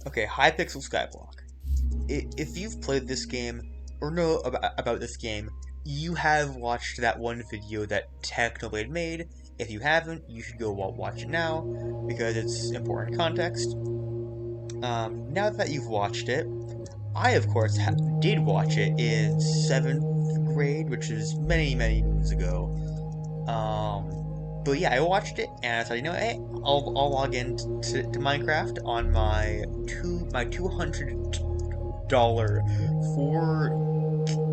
Okay, Hypixel Skyblock. If you've played this game or know about this game, you have watched that one video that Technoblade made. If you haven't, you should go watch it now because it's important context. Now that you've watched it, I of course did watch it in 7th grade, which is many moons ago. But yeah, I watched it and I thought, you know, hey, I'll log in to Minecraft on my $200 4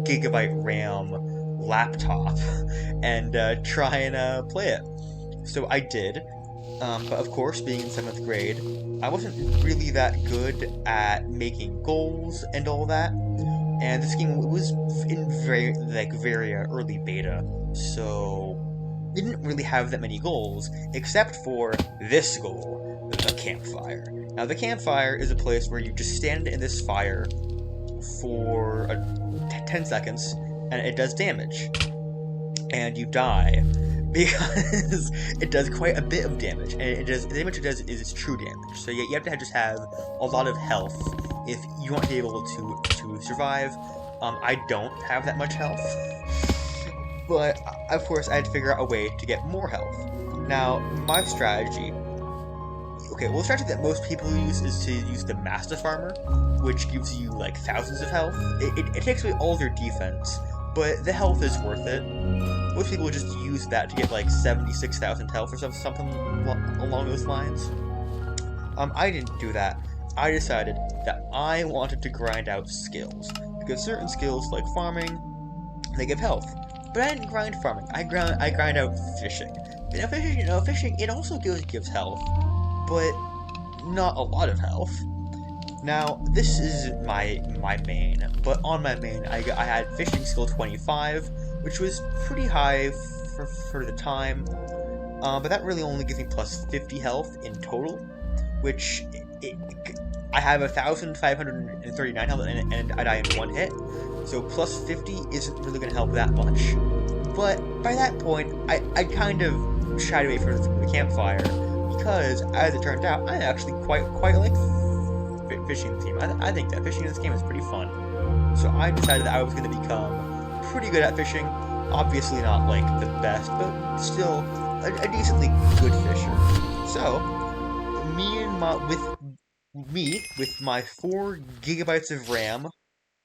GB RAM laptop and try and play it. So I did. But of course, being in 7th grade, I wasn't really that good at making goals and all that. And this game was in very early beta, so didn't really have that many goals, except for this goal, the campfire. Now, the campfire is a place where you just stand in this fire for 10 seconds, and it does damage. And you die, because it does quite a bit of damage, and the damage it does is its true damage. So you have to just have a lot of health if you want to be able to survive. I don't have that much health, but of course I had to figure out a way to get more health. Now, my strategy... Okay, well, the strategy that most people use is to use the Mastiff Armor, which gives you, like, thousands of health. It takes away all of your defense, but the health is worth it. Most people just use that to get, like, 76,000 health or something along those lines. I didn't do that. I decided that I wanted to grind out skills, because certain skills, like farming, they give health. But I didn't grind farming. I grind out fishing. Fishing, it also gives health, but not a lot of health. Now, this is my main, but on my main, I had fishing skill 25, which was pretty high for the time, but that really only gives me plus 50 health in total, which I have 1,539 health, and I die in one hit, so plus 50 isn't really going to help that much. But by that point, I kind of shied away from the campfire, because as it turned out, I actually quite like fishing the game. I think that fishing in this game is pretty fun. So I decided that I was going to become pretty good at fishing. Obviously not like the best, but still a decently good fisher. So with my 4 GB of RAM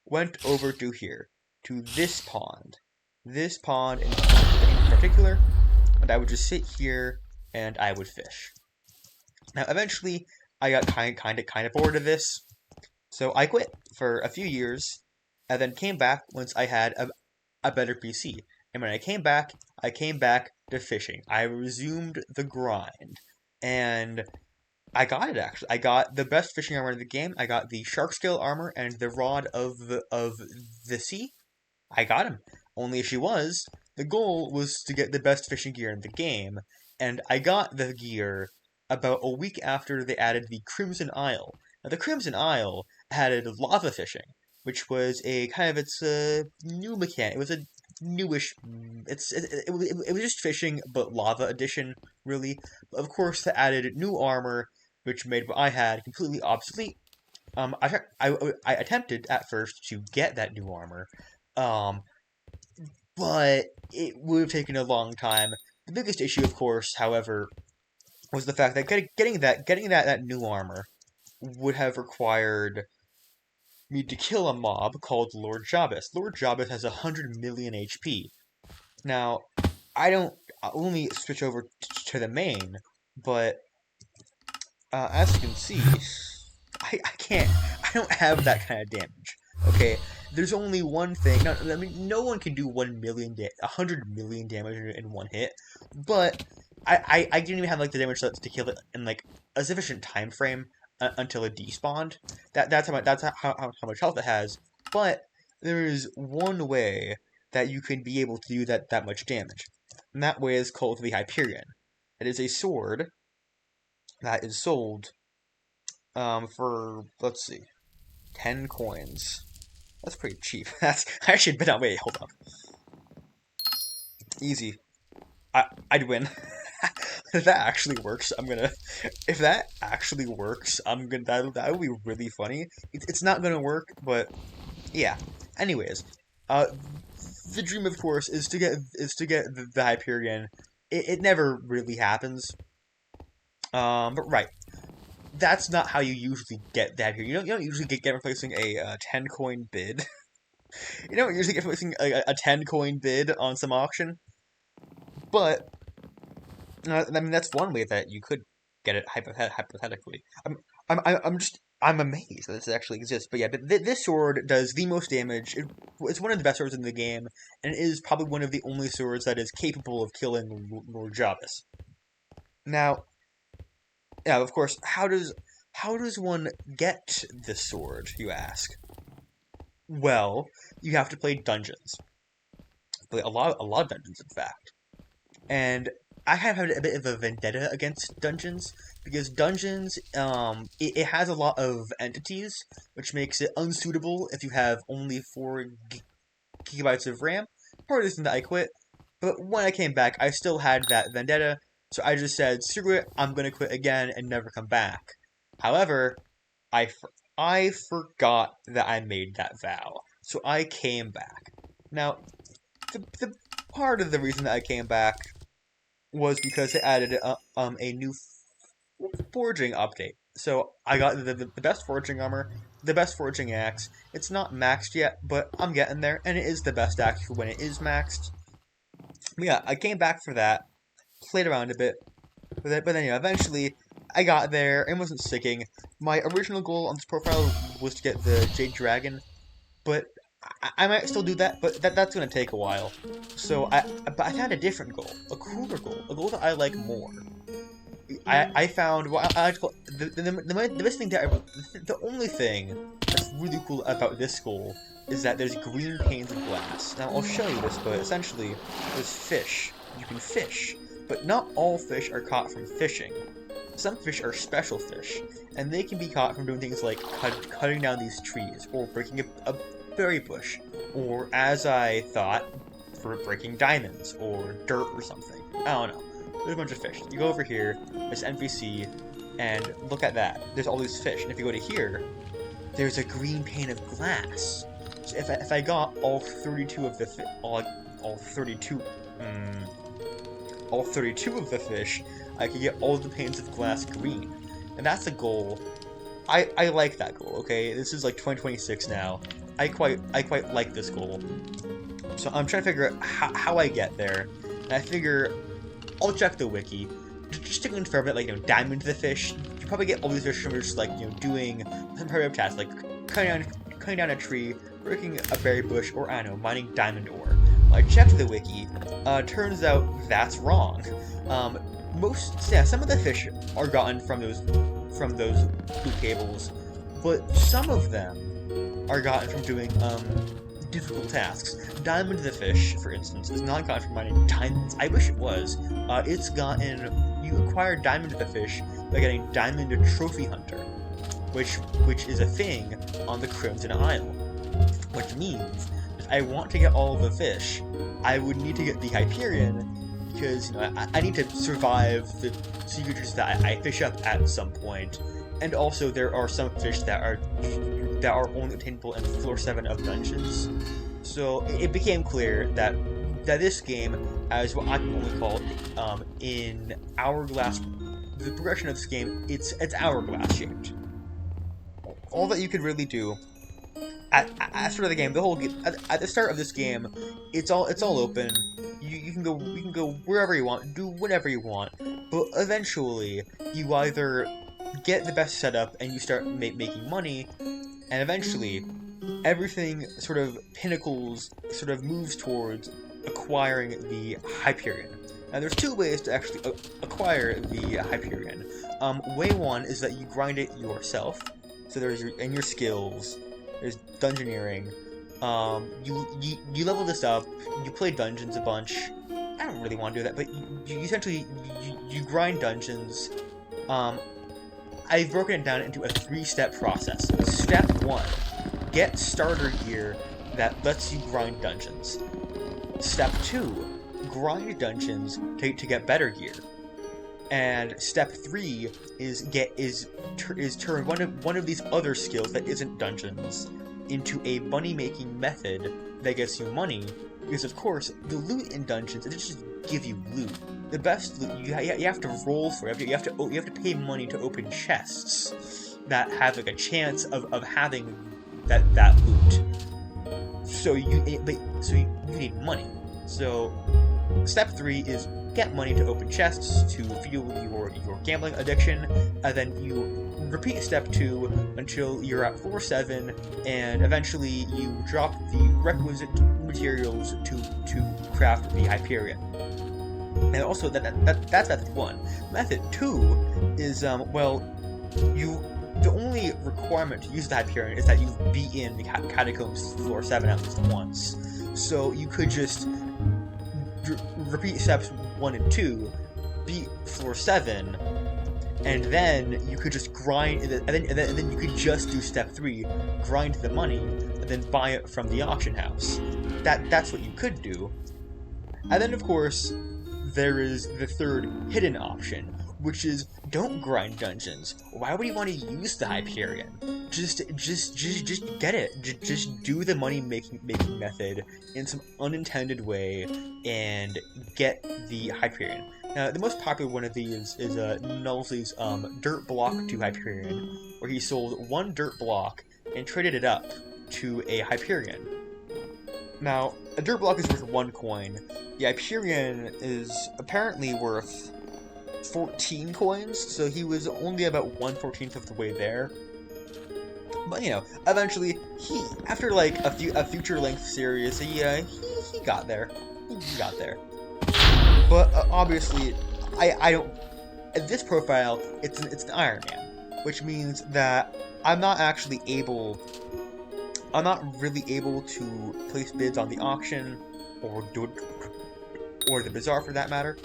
went over to here, to this pond in particular, and I would just sit here and I would fish. Now, eventually, I got kind of bored of this, so I quit for a few years, and then came back once I had a better PC. And when I came back to fishing. I resumed the grind, and I got it actually. I got the best fishing armor in the game. I got the shark scale armor and the rod of the sea. I got him. Only issue was, the goal was to get the best fishing gear in the game, and I got the gear about a week after they added the Crimson Isle. Now, the Crimson Isle added lava fishing, which was a kind of its new mechanic. It was a newish. It was just fishing, but lava edition, really. But of course, they added new armor, which made what I had completely obsolete. I attempted at first to get that new armor, um, but it would have taken a long time. The biggest issue, of course, however, was the fact that getting that new armor would have required me to kill a mob called Lord Jabez. Lord Jabez has 100 million HP. Now, I'll only switch over to the main, but as you can see, I don't have that kind of damage. Okay, there's only one thing. No, I mean, no one can do 100 million damage in one hit, but I didn't even have like the damage to kill it in like a sufficient time frame until it despawned. That's how much health it has. But there is one way that you can be able to do that much damage, and that way is called the Hyperion. It is a sword that is sold for, let's see, 10 coins. That's pretty cheap. I should bet on. Wait, hold up. Easy. I'd win. if that actually works, if that actually works, that would be really funny. It's not gonna work, but yeah. Anyways, uh, the dream, of course, is to get the Hyperion. It never really happens. But right, that's not how you usually get that here. You don't usually get replacing a 10 coin bid. You don't usually get replacing a 10 coin bid on some auction. But I mean, that's one way that you could get it hypothetically. I'm amazed that this actually exists. But yeah, but this sword does the most damage. It's one of the best swords in the game, and it is probably one of the only swords that is capable of killing Lord Jarvis. Now, yeah, of course, how does one get this sword, you ask? Well, you have to play dungeons. Play a lot of dungeons, in fact. And I have had a bit of a vendetta against dungeons because dungeons, it has a lot of entities, which makes it unsuitable if you have only 4 gigabytes of RAM. Part of the reason that I quit, but when I came back, I still had that vendetta, so I just said, screw it, I'm gonna quit again and never come back. However, I forgot that I made that vow, so I came back. Now, the part of the reason that I came back was because they added a new forging update. So I got the best forging armor, the best forging axe. It's not maxed yet, but I'm getting there, and it is the best axe for when it is maxed. But yeah, I came back for that, played around a bit, but then yeah, eventually I got there and wasn't sticking. My original goal on this profile was to get the Jade Dragon, but I might still do that, but that's gonna take a while. So but I had a different goal, a cooler goal, a goal that I like more. I found the best thing the only thing that's really cool about this goal is that there's green panes of glass. Now I'll show you this, but essentially there's fish. You can fish, but not all fish are caught from fishing. Some fish are special fish, and they can be caught from doing things like cutting down these trees, or breaking a berry bush, or, as I thought, for breaking diamonds, or dirt or something. I don't know. There's a bunch of fish. You go over here, there's NPC, and look at that. There's all these fish, and if you go to here, there's a green pane of glass. So if I got all 32 of the all 32 of the fish, I could get all the panes of glass green. And that's a goal. I like that goal, okay? This is like 2026 now. I quite like this goal. So I'm trying to figure out how I get there. And I figure I'll check the wiki. Just taking for a bit, like, diamond the fish. You probably get all these fish from just like, doing some repetitive tasks, like cutting down a tree, breaking a berry bush, or I don't know, mining diamond ore. I checked the wiki. Turns out that's wrong. Some of the fish are gotten from those blue cables, but some of them are gotten from doing difficult tasks. Diamond the fish, for instance, is not gotten from mining diamonds. I wish it was. It's gotten. You acquire diamond the fish by getting diamond trophy hunter, which is a thing on the Crimson Isle, which means if I want to get all of the fish, I would need to get the Hyperion. Because I need to survive the sea creatures that I fish up at some point, and also there are some fish that are only obtainable in floor 7 of dungeons. So it became clear that this game, as what I can only call in hourglass, the progression of this game, it's hourglass shaped. All that you could really do at the start of the game, the whole game, at the start of this game, it's all open. You can go wherever you want, do whatever you want, but eventually you either get the best setup and you start making money, and eventually everything sort of moves towards acquiring the Hyperion. Now there's 2 ways to actually acquire the Hyperion. Way 1 is that you grind it yourself. So there's your skills. There's dungeoneering. You level this up. You play dungeons a bunch. I don't really want to do that, but you essentially grind dungeons. I've broken it down into a 3-step process. Step 1: get starter gear that lets you grind dungeons. Step 2: grind dungeons to get better gear. And step 3 is turn one of these other skills that isn't dungeons into a money-making method that gets you money, because of course the loot in dungeons, it just give you loot. The best loot, you have to roll for it. You have to pay money to open chests that have like a chance of having that loot. So you need money. So step 3 is get money to open chests to fuel your gambling addiction, and then you repeat step 2 until you're at floor 7, and eventually you drop the requisite materials to craft the Hyperion. And also that's method 1. Method 2 is the only requirement to use the Hyperion is that you be in the catacombs floor 7 at least once. So you could just repeat steps 1 and 2, beat floor 7, and then you could just grind, and then you could just do step 3, grind the money, and then buy it from the auction house. That's what you could do. And then of course there is the third hidden option, which is don't grind dungeons. Why would you want to use the Hyperion? Just get it. Just do the money making method in some unintended way and get the Hyperion. Now, the most popular one of these is Nullsley's dirt block to Hyperion, where he sold 1 dirt block and traded it up to a Hyperion. Now, a dirt block is worth 1 coin. The Hyperion is apparently worth 14 coins, so he was only about 1/14 of the way there. But you know, eventually, after like a feature length series, he got there. He got there. But obviously, I don't. At this profile, it's an Iron Man, which means that I'm not really able to place bids on the auction or the bazaar for that matter.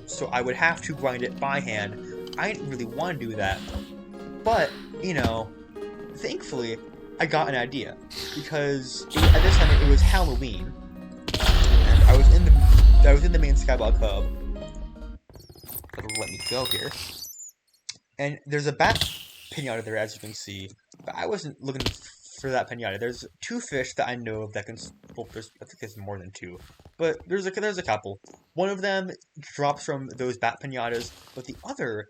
So I would have to grind it by hand. I didn't really want to do that, but you know, thankfully I got an idea, because at this time it was Halloween, and I was in the main Skyblock hub. It'll let me go here, and there's a bat pinata there, as you can see, but I wasn't looking for that pinata. There's 2 fish that I know of that can. Well, I think there's more than 2, but there's a couple. One of them drops from those bat pinatas, but the other,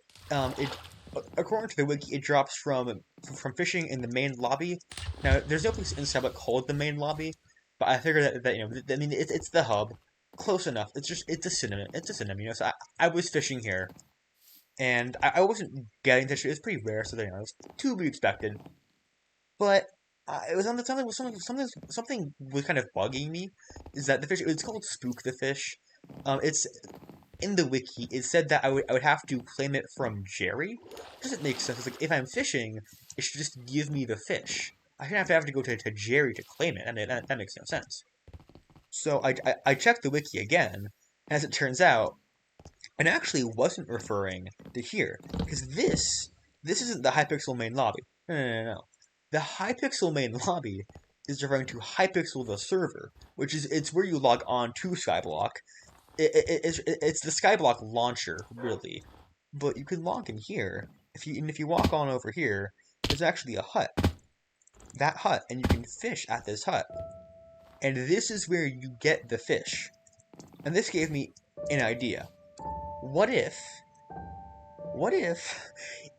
according to the wiki, it drops from fishing in the main lobby. Now, there's no place in Skyblock called the main lobby, but I figured that you know, I mean, it's the hub, close enough. It's a synonym, you know. So I was fishing here, and I wasn't getting fish. It was pretty rare, so you know, it was to be expected. But it was something was kind of bugging me. Is that the fish? It's called Spook the Fish. It's in the wiki. It said that I would have to claim it from Jerry. It doesn't make sense. It's like, if I'm fishing, it should just give me the fish. I shouldn't have to go to Jerry to claim it. That makes no sense. So I checked the wiki again, and as it turns out, it actually wasn't referring to here, because this isn't the Hypixel main lobby. No. The Hypixel main lobby is referring to Hypixel the server, which is it's where you log on to Skyblock. It's the Skyblock launcher, really, but you can log in here. If you walk on over here, there's actually a hut. That hut, and you can fish at this hut. And this is where you get the fish. And this gave me an idea. What if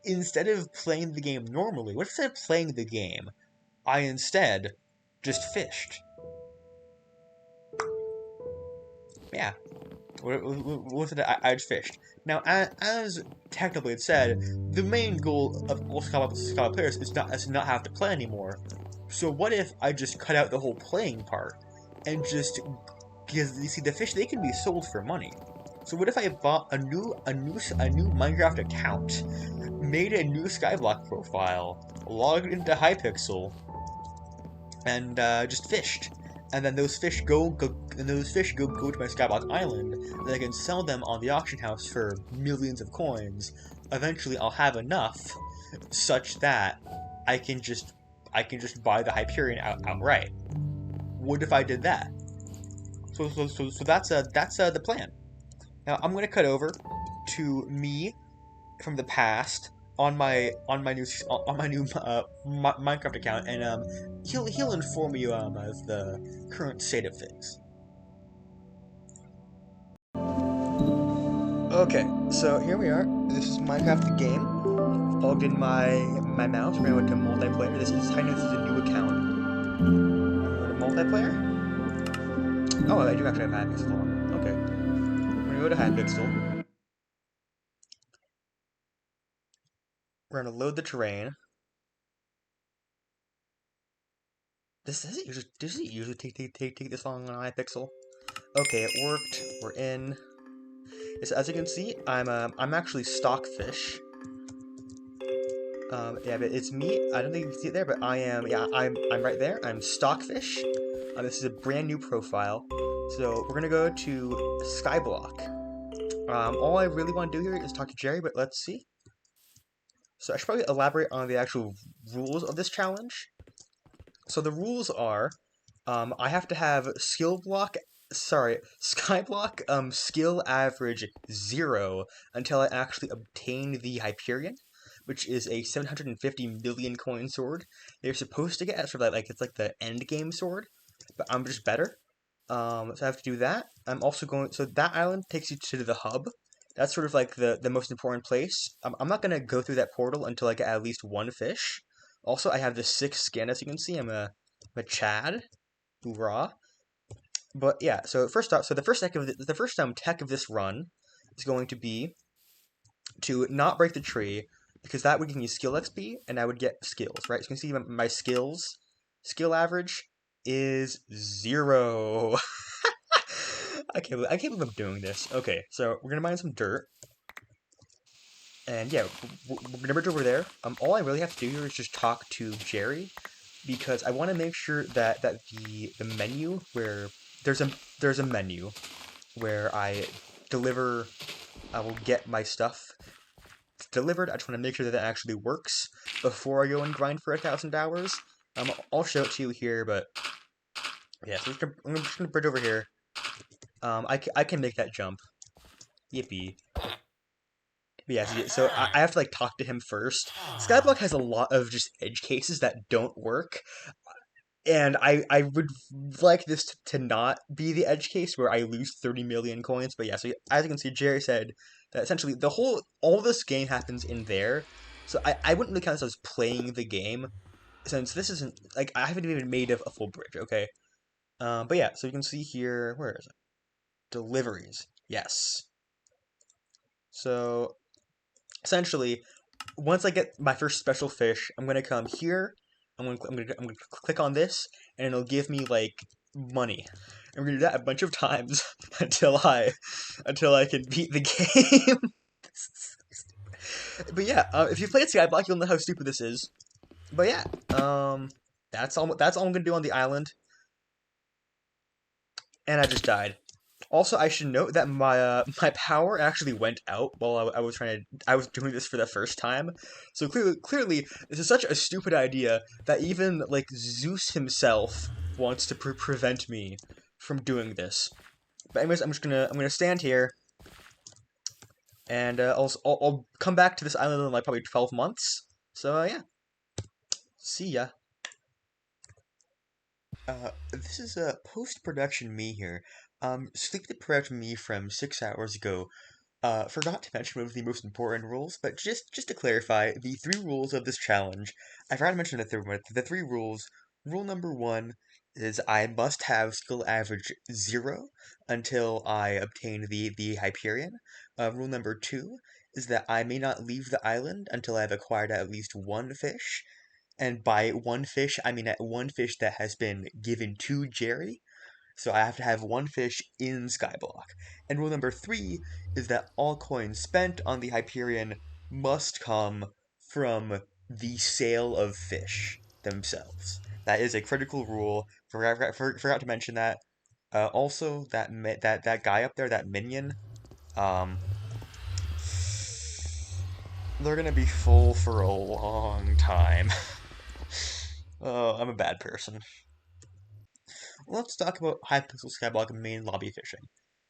instead of playing the game normally, I instead just fished? Yeah. What was it? I just fished. Now, as technically it said, the main goal of all Skyblock players is to not have to play anymore. So what if I just cut out the whole playing part and just, because you see, the fish, they can be sold for money. So what if I bought a new Minecraft account, made a new Skyblock profile, logged into Hypixel, and just fished, and then those fish go to my Skyblock island, and I can sell them on the auction house for millions of coins. Eventually, I'll have enough such that I can just buy the Hyperion outright. What if I did that? So that's the plan. Now I'm gonna cut over to me from the past on my new Minecraft account, and he'll inform you of the current state of things. Okay, so here we are. This is Minecraft the game. Logged in my mouse. We're gonna go to multiplayer. This is this is a new account. I'm gonna go to multiplayer. Oh, I do actually have Hypixel on. Okay, I'm gonna go to Hypixel. We're gonna load the terrain. Does it usually take this long on Hypixel? Okay, it worked. We're in. So as you can see, I'm actually Stockfish. Yeah, but it's me. I don't think you can see it there, but I am. Yeah, I'm right there. I'm Stockfish. This is a brand new profile. So we're gonna go to Skyblock. All I really want to do here is talk to Jerry, but let's see. So I should probably elaborate on the actual rules of this challenge. So the rules are, I have to have Skyblock, skill average 0 until I actually obtain the Hyperion, which is a 750 million coin sword. They're supposed to get sort of like it's like the end game sword, but I'm just better. So I have to do that. I'm also going. So that island takes you to the hub. That's sort of like the most important place. I'm not gonna go through that portal until I get at least one fish. Also, I have the 6 skin, as you can see. I'm a Chad. Hoorah. But yeah, so first off, so the first tech of this run is going to be to not break the tree, because that would give me skill XP and I would get skills, right? So you can see my skill average is 0. I can't believe I'm doing this. Okay, so we're gonna mine some dirt. And yeah, we're gonna bridge over there. All I really have to do here is just talk to Jerry, because I want to make sure that the menu where there's a menu where I deliver, I will get my stuff delivered. I just want to make sure that that actually works before I go and grind for 1,000 hours. I'll show it to you here, but yeah, so I'm just gonna bridge over here. I can make that jump. Yippee. But yeah, so I have to like talk to him first. Skyblock has a lot of just edge cases that don't work, and I would like this to not be the edge case where I lose 30 million coins. But yeah, so as you can see, Jerry said that essentially all this game happens in there. So I wouldn't really count this as playing the game, since this isn't like I haven't even made a full bridge. Okay, but yeah, so you can see here, where is it? Deliveries. Yes. So essentially, once I get my first special fish, I'm gonna come here. I'm gonna click on this, and it'll give me like money. And we're gonna do that a bunch of times until I can beat the game. But yeah, if you played Skyblock, you'll know how stupid this is. But yeah, that's all. That's all I'm gonna do on the island. And I just died. Also, I should note that my power actually went out while I was doing this for the first time. So clearly, this is such a stupid idea that even like Zeus himself wants to prevent me from doing this. But anyways, I'm gonna stand here, and I'll come back to this island in like probably 12 months. So yeah, see ya. This is a post-production me here. Sleep deprived me from 6 hours ago. Forgot to mention one of the most important rules, but just to clarify, the 3 rules of this challenge, I forgot to mention the third one. The 3 rules. Rule number 1 is I must have skill average 0 until I obtain the Hyperion. Rule number 2 is that I may not leave the island until I've acquired at least one fish. And by one fish, I mean at one fish that has been given to Jerry. So I have to have one fish in Skyblock. And rule number 3 is that all coins spent on the Hyperion must come from the sale of fish themselves. That is a critical rule. Forgot to mention that. Also, that guy up there, that minion, um, they're gonna be full for a long time. Oh, I'm a bad person. Let's talk about Hypixel Skyblock main lobby fishing.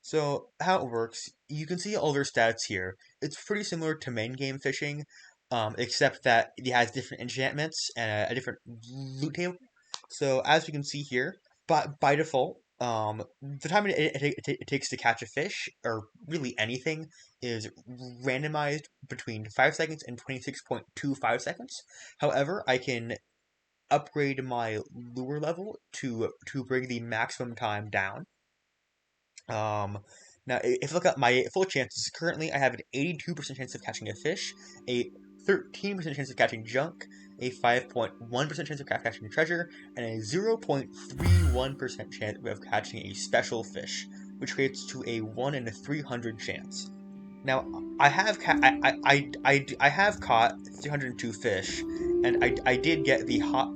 So how it works, you can see all their stats here. It's pretty similar to main game fishing, except that it has different enchantments and a different loot table. So as we can see here, by default, the time it takes to catch a fish, or really anything, is randomized between 5 seconds and 26.25 seconds. However, I can upgrade my lure level to bring the maximum time down. Um, Now, if you look at my full chances, currently I have an 82% chance of catching a fish, a 13% chance of catching junk, a 5.1% chance of catching treasure, and a 0.31% chance of catching a special fish, which creates to a 1 in 300 chance. Now, I have caught 302 fish, and I did get the hot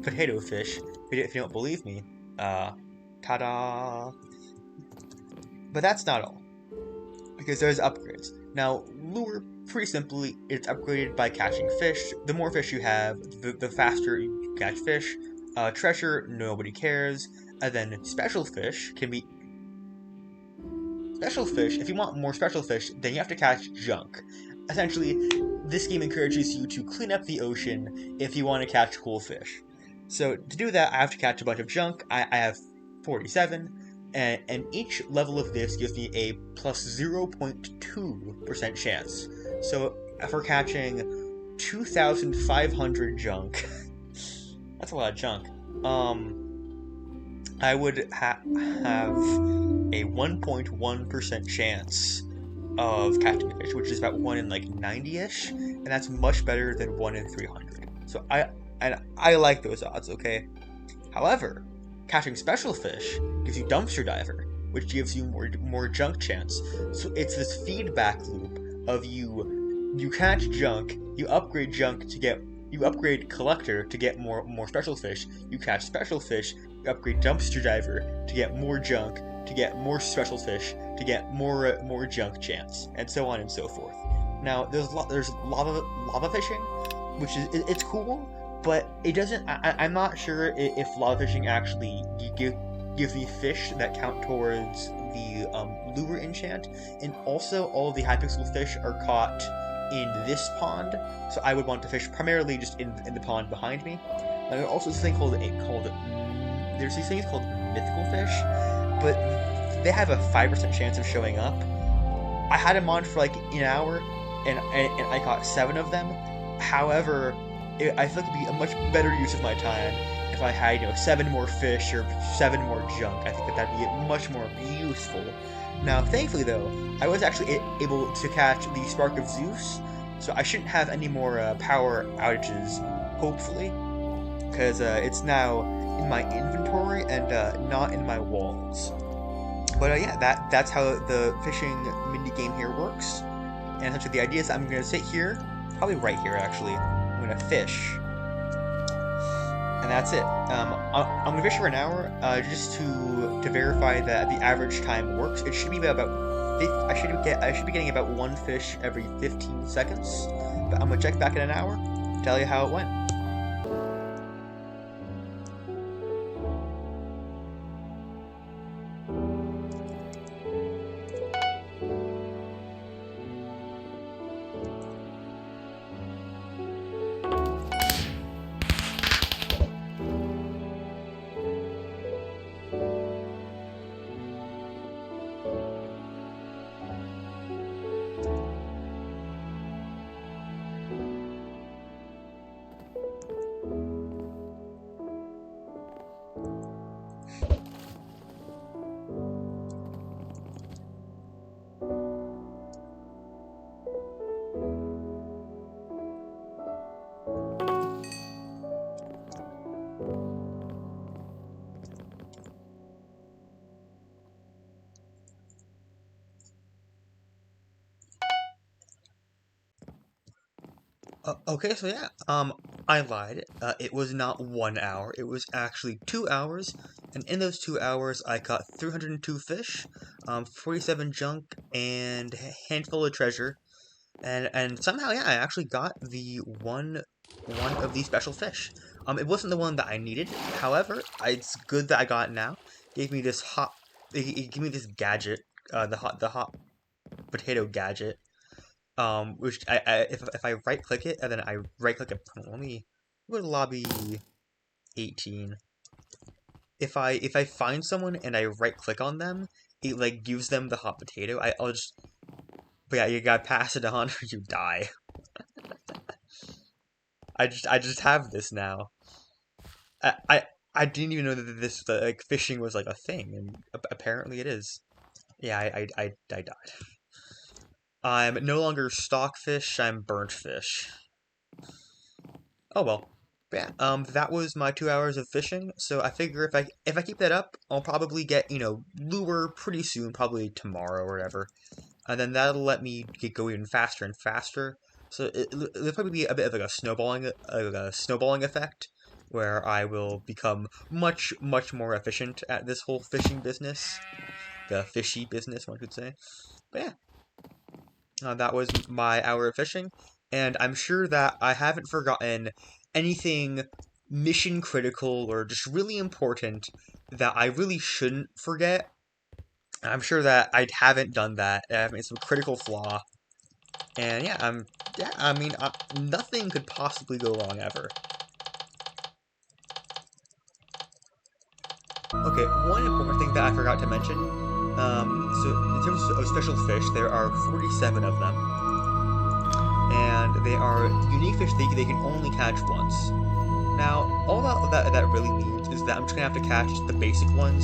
potato fish. If you don't believe me, ta-da! But that's not all, because there's upgrades. Now, lure, pretty simply, it's upgraded by catching fish. The more fish you have, the faster you catch fish. Treasure, nobody cares. And then special fish can be... Special fish, if you want more special fish, then you have to catch junk. Essentially, this game encourages you to clean up the ocean if you want to catch cool fish. So to do that, I have to catch a bunch of junk. I have 47, and each level of this gives me a plus 0.2% chance. So for catching 2,500 junk, that's a lot of junk. I would have a 1.1% chance of catching a fish, which is about 1 in like 90-ish, and that's much better than 1 in 300. So I like those odds, okay? However, catching special fish gives you dumpster diver, which gives you more junk chance. So it's this feedback loop of you catch junk, you upgrade collector to get more special fish, you catch special fish, you upgrade dumpster diver to get more junk, to get more special fish, to get more junk chance, and so on and so forth. Now there's lava fishing, which is it's cool, but it doesn't. I'm not sure if lava fishing actually gives me fish that count towards the lure enchant, and also all of the Hypixel fish are caught in this pond, so I would want to fish primarily just in the pond behind me. And there's also this thing there's these things called mythical fish, but they have a 5% chance of showing up. I had them on for like an hour, and I caught 7 of them. However, I feel like it'd be a much better use of my time if I had 7 more fish or 7 more junk. I think that'd be much more useful. Now, thankfully though, I was actually able to catch the Spark of Zeus, so I shouldn't have any more power outages, hopefully, because it's now in my inventory and not in my walls. But yeah, that's how the fishing mini game here works. And essentially the idea is I'm going to sit here, probably right here actually, I'm going to fish. And that's it. I'm going to fish for an hour just to verify that the average time works. It should be about I should be getting about 1 fish every 15 seconds. But I'm going to check back in an hour, tell you how it went. Okay, so yeah, I lied. It was not 1 hour, it was actually 2 hours, and in those 2 hours, I caught 302 fish, 47 junk, and a handful of treasure, and somehow, yeah, I actually got the one of these special fish. It wasn't the one that I needed, however, it's good that I got it now. Gave me this hot he gave me this gadget, the hot potato gadget. Which if I right click it and then I right click it, let me go to lobby 18. If I find someone and I right click on them, it like gives them the hot potato. I'll just, but yeah, you gotta pass it on or you die. I just have this now. I I, I didn't even know that this like fishing was like a thing, and apparently it is. Yeah, I died. I'm no longer stockfish. I'm burnt fish. Oh well. But yeah, that was my 2 hours of fishing. So I figure if I keep that up, I'll probably get, lure pretty soon, probably tomorrow or whatever. And then that'll let me go even faster and faster. So it'll probably be a bit of like a snowballing effect, where I will become much more efficient at this whole fishing business, the fishy business, one could say. But yeah, that was my hour of fishing, and I'm sure that I haven't forgotten anything mission critical or just really important that I really shouldn't forget. I'm sure that I haven't done that. I have made some critical flaw, and yeah, I mean, nothing could possibly go wrong ever. Okay, one important thing that I forgot to mention. So in terms of special fish, there are 47 of them, and they are unique fish they can only catch once. Now, all that really means is that I'm just gonna have to catch the basic ones.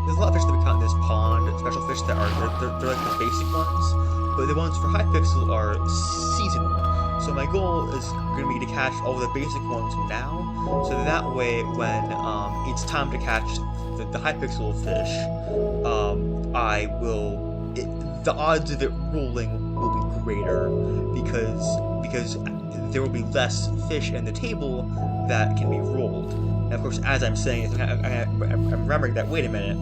There's a lot of fish that we caught in this pond, special fish that are they're like the basic ones, but the ones for Hypixel are seasonal. So my goal is gonna be to catch all the basic ones now, so that way when it's time to catch the Hypixel fish, I will. The odds of it rolling will be greater because there will be less fish in the table that can be rolled. And of course, as I'm saying, I'm remembering that. Wait a minute,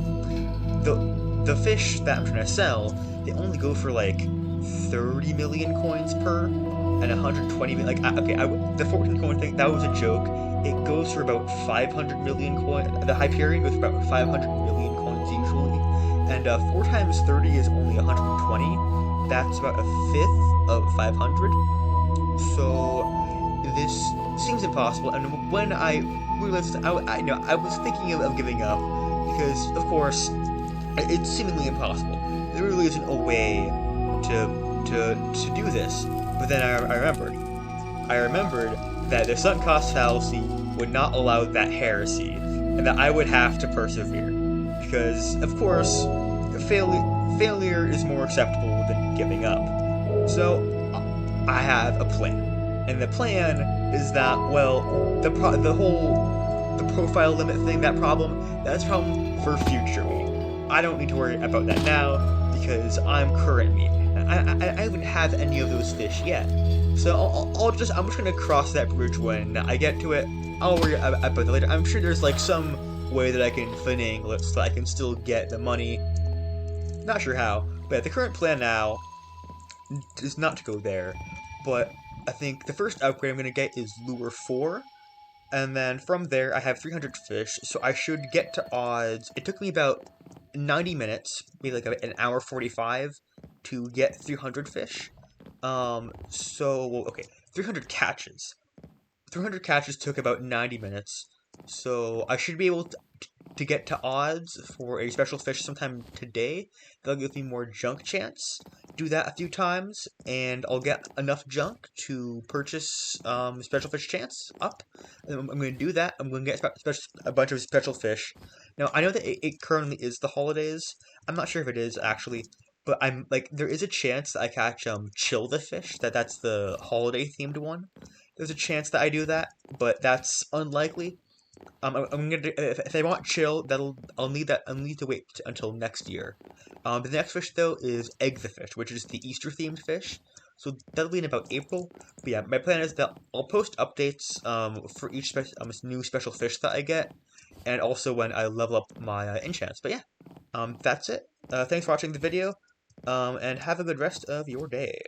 the fish that I'm trying to sell, they only go for like 30 million coins per, and 120 million. Like, okay, the 14 coin thing, that was a joke. It goes for about 500 million coins. The Hyperion goes for about 500 million coins usually, and 4 times 30 is only 120. That's about a fifth of 500. So this seems impossible, and when I realized, I was thinking of giving up, because of course it's seemingly impossible. There really isn't a way to do this. But then I remembered that the sunk cost fallacy would not allow that heresy, and that I would have to persevere, because of course failure is more acceptable than giving up. So I have a plan, and the plan is that, well, the profile limit thing, that's a problem for future me. I don't need to worry about that now because I'm current me. I don't have any of those fish yet, so I'm just gonna cross that bridge when I get to it. I'll worry about it later. I'm sure there's like some way that I can finagle it so I can still get the money. Not sure how, but the current plan now is not to go there. But I think the first upgrade I'm gonna get is Lure 4. And then from there, I have 300 fish, so I should get to odds. It took me about 90 minutes, maybe like an hour 45, to get 300 fish. Okay, 300 catches. 300 catches took about 90 minutes, so I should be able to get to odds for a special fish sometime today. That'll give me more junk chance. Do that a few times, and I'll get enough junk to purchase special fish chance up. And I'm going to do that. I'm going to get a bunch of special fish. Now, I know that it currently is the holidays. I'm not sure if it is, actually. But I'm like, there is a chance that I catch Chill the Fish. That's the holiday themed one. There's a chance that I do that, but that's unlikely. I'm gonna if I want Chill, I'll need to wait until next year. The next fish though is Egg the Fish, which is the Easter themed fish. So that'll be in about April. But yeah, my plan is that I'll post updates for each new special fish that I get, and also when I level up my enchants. But yeah, that's it. Thanks for watching the video, and have a good rest of your day.